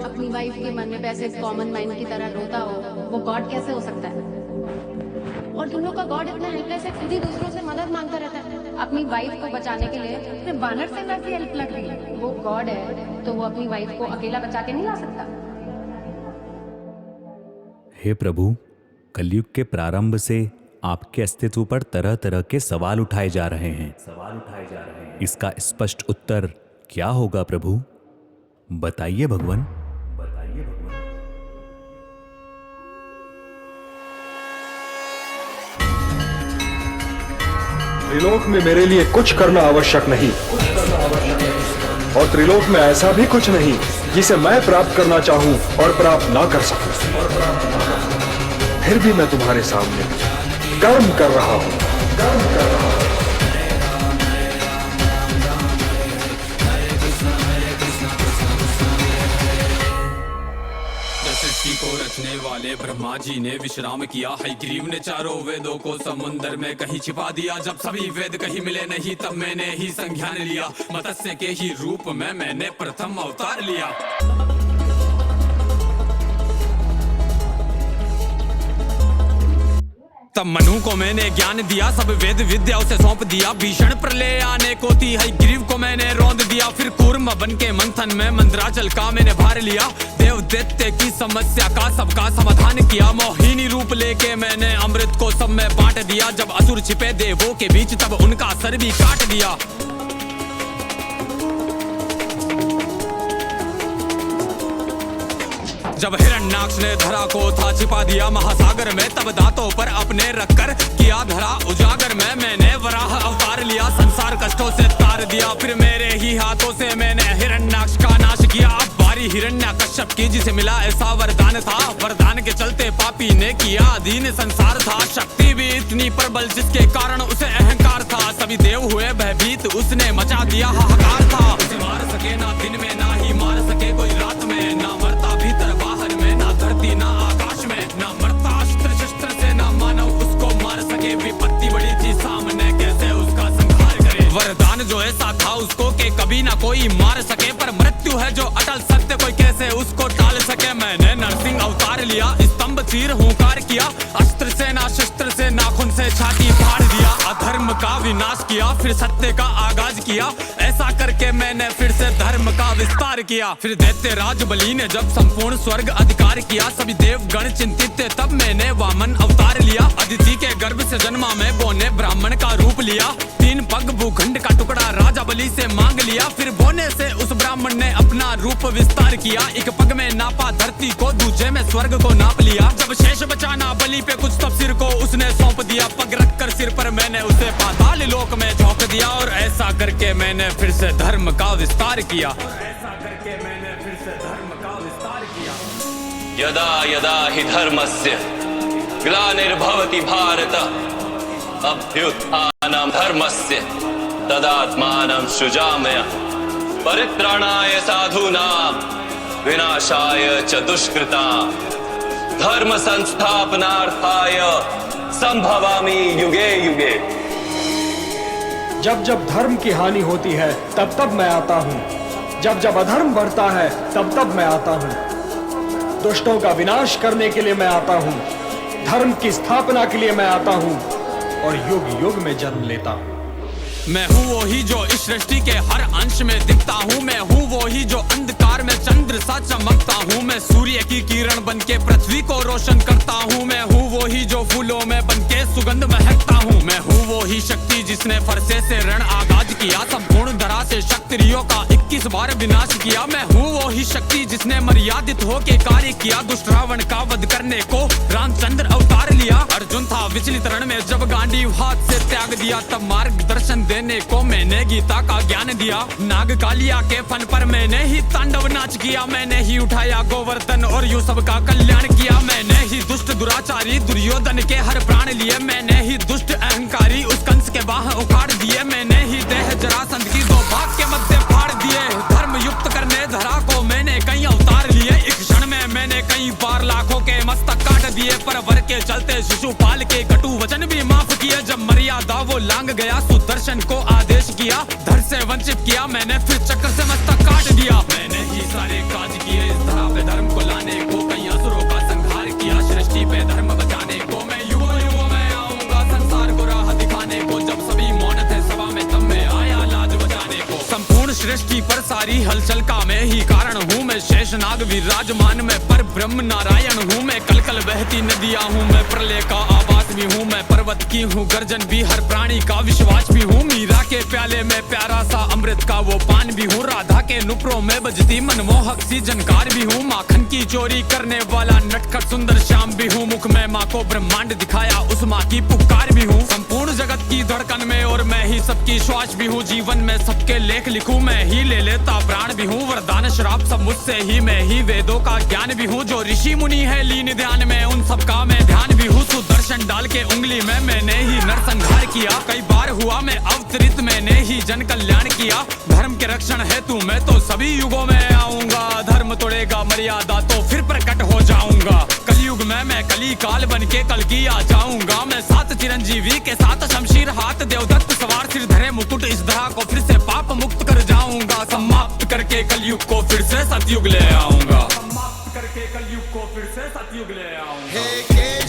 अपनी वाइफ के मन में ऐसे कॉमन माइंड की तरह रोता हो, वो गॉड कैसे हो सकता है? और तुम लोग का गॉड इतना हेल्पलेस है, खुद ही दूसरों से मदद मांगता रहता है। अपनी वाइफ को बचाने के लिए सिर्फ बानर से कैसी हेल्प लग रही है? वो गॉड है तो वो अपनी वाइफ को अकेला बचा के नहीं ला सकता? हे प्रभु, कलयुग के प्रारंभ से आपके अस्तित्व पर तरह तरह के सवाल उठाए जा रहे हैं। इसका स्पष्ट उत्तर क्या होगा प्रभु? बताइए भगवान। त्रिलोक में मेरे लिए कुछ करना आवश्यक नहीं, और त्रिलोक में ऐसा भी कुछ नहीं जिसे मैं प्राप्त करना चाहूं और प्राप्त ना कर सकूं। फिर भी मैं तुम्हारे सामने कर्म कर रहा हूं। सृष्टि को रचने वाले ब्रह्मा जी ने विश्राम किया, हयग्रीव ने चारों वेदों को समुद्र में कहीं छिपा दिया। जब सभी वेद कहीं मिले नहीं तब मैंने ही संज्ञान लिया, मत्स्य के ही रूप में मैंने प्रथम अवतार लिया। तब मनु को मैंने ज्ञान दिया, सब वेद विद्या उसे सौंप दिया। भीषण प्रलय आने को थी, हयग्रीव को मैंने रौंद दिया। फिर कूर्म बन के मंथन में मंदराचल का मैंने भार लिया। देव दैत्य की समस्या का सबका समाधान किया। मोहिनी रूप लेके मैंने अमृत को सब में बांट दिया। जब असुर छिपे देवों के बीच तब उनका सर भी काट दिया। जब हिरण्याक्ष ने धरा को था छिपा दिया महासागर में, तब दांतों पर अपने रखकर किया धरा उजागर में। मैंने वराह अवतार लिया, संसार कष्टों से तार दिया। फिर मेरे ही हाथों से मैंने हिरण्याक्ष का नाश किया। अब बारी हिरण्यकश्यप की, जिसे मिला ऐसा वरदान था। वरदान के चलते पापी ने किया अधीन संसार था। शक्ति भी इतनी प्रबल जिसके कारण उसे अहंकार था। सभी देव हुए भयभीत, उसने मचा दिया हाहाकार था। उसे मार सके ना दिन में, ना ही मार सके कोई रात में। ना मरता भीतर बाहर में, ना धरती ना आकाश में। ना मरता अस्त्र शस्त्र से, ना मानव उसको मार सके। विपत्ति बड़ी थी सामने, कैसे उसका संहार करे। वरदान जो ऐसा था उसको के कभी ना कोई मार सके। पर मृत्यु है जो अटल सत्य, कोई कैसे उसको टाल सके। मैंने नरसिंह अवतार लिया, स्तंभ चीर हुंकार किया। अस्त्र से ना शस्त्र से, नाखून से छाती फाड़ दिया। अधर्म का विनाश किया, फिर सत्य का आगाज किया। ऐसा करके मैंने फिर से धर्म का विस्तार किया। फिर दैत्य राज बलि ने जब संपूर्ण स्वर्ग अधिकार किया। सभी देवगण चिंतित थे, तब मैंने वामन अवतार लिया। अदिति के गर्भ से जन्मा मैं, बोने ब्राह्मण का रूप लिया। 3 पग भूखंड का टुकड़ा राजा बलि से मांग लिया। फिर बोने से उस ब्राह्मण ने अपना रूप विस्तार किया। एक पग में नापा धरती को, दूजे में स्वर्ग को नाप लिया। जब शेष बचाना बलि पे कुछ, तब सिर को उसने सौंप दिया। पग रखकर सिर पर मैंने उसे पाताल लोक में झोंक दिया। और ऐसा करके मैंने फिर से धर्म का विस्तार किया। यदा यदा हि धर्मस्य ग्लानिर्भवति भारत, अभ्युत्थानं धर्मस्य तदात्मानं सृजाम्यहम्। परित्राणाय साधूनां विनाशाय च दुष्कृतां, धर्म संस्थापनार्थाय संभवामि युगे युगे। जब जब धर्म की हानि होती है तब तब मैं आता हूँ। जब जब अधर्म बढ़ता है तब तब मैं आता हूँ। दुष्टों का विनाश करने के लिए मैं आता हूँ। धर्म की स्थापना के लिए मैं आता हूँ और युग युग में जन्म लेता हूँ। मैं हूँ वो ही जो इस सृष्टि के हर अंश में दिखता हूँ। मैं हूँ वो ही जो अंधकार में चंद्र सा चमकता हूँ। मैं सूर्य की किरण बन के पृथ्वी को रोशन करता हूँ। मैं हूँ वो ही जो फूलों में बन के सुगंध महकता हूँ। मैं हूँ वो ही शक्ति जिसने फरसे से रण आगाज किया। संपूर्ण धरा से क्षत्रियों का 21 बार विनाश किया। मैं हूँ वो ही शक्ति जिसने मर्यादित होके कार्य किया। दुष्ट रावण का वध करने को रामचंद्र अवतार लिया। अर्जुन था विचलित रण में, जब गांडीव हाथ से त्याग दिया। तब मार्गदर्शन देने को मैंने गीता का ज्ञान दिया। नाग कालिया के फन पर मैंने ही तांडव नाच किया। मैंने ही उठाया गोवर्धन और यूं सबका कल्याण किया। मैंने ही दुष्ट दुराचारी दुर्योधन के हर प्राण लिए। मैंने ही दुष्ट अहंकारी उस कंस के बाह उखाड़ दिए। मैंने ही देह जरासंध की 2 भाग के मध्य फाड़ दिए। धर्म युक्त करने धरा को मैंने कई अवतार लिए। एक क्षण में मैंने कई बार लाखों के मस्तक काट दिए। पर वर के चलते शिशुपाल के कटु वचन भी माफ किए। जब मर्यादा वो लांग गया, सुदर्शन को आदेश किया। धड़ से वंचित किया मैंने, फिर चक्र से मस्तक काट दिया। मैंने ही सारे काज किए इस धरा पे सारी हलचल का मैं ही कारण हूँ। मैं शेषनाग विराजमान में पर ब्रह्म नारायण हूँ। मैं कल कल बहती नदियाँ हूँ, मैं प्रलय का आवाज भी हूँ। मैं पर्वत की हूँ गर्जन भी, हर प्राणी का विश्वास भी हूँ। मीरा के प्याले में प्यारा सा अमृत का वो पान भी हूँ। राधा के नुपुरों में बजती मनमोहक सी जनकार भी हूँ। माखन की चोरी करने वाला नटखट सुंदर श्याम भी हूँ। मुख में माँ को ब्रह्मांड दिखाया, उस माँ की पुकार भी हूँ। संपूर्ण जगत की धड़कन में और मैं ही सबकी श्वास भी हूँ। जीवन में सबके लेख लिखूं, मैं ही ले लेता प्राण भी हूँ। वरदान श्राप सब मुझसे ही, मैं ही वेदों का ज्ञान भी हूँ। जो ऋषि मुनि है लीन ध्यान में, उन सबका मैं ध्यान भी हूँ। सुदर्शन डाल के उंगली में मैंने ही नरसंहार किया। कई बार हुआ मैं अवतरित, मैंने ही जन कल्याण किया। धर्म के रक्षण हेतु मैं तो सभी युगों में आऊंगा। धर्म तोड़ेगा मर्यादा तो फिर प्रकट हो जाऊंगा। कलयुग में मैं कली काल बन के कल की आ जाऊंगा। मैं 7 चिरंजीवी के साथ शमशीर हाथ देवदत्त सवार, सिर धरे मुकुट इस धरा को फिर से पाप मुक्त कर जाऊंगा। समाप्त करके कलयुग को फिर से सतयुग ले आऊंगा। समाप्त करके कलयुग को फिर से सतयुग ले आऊंगा।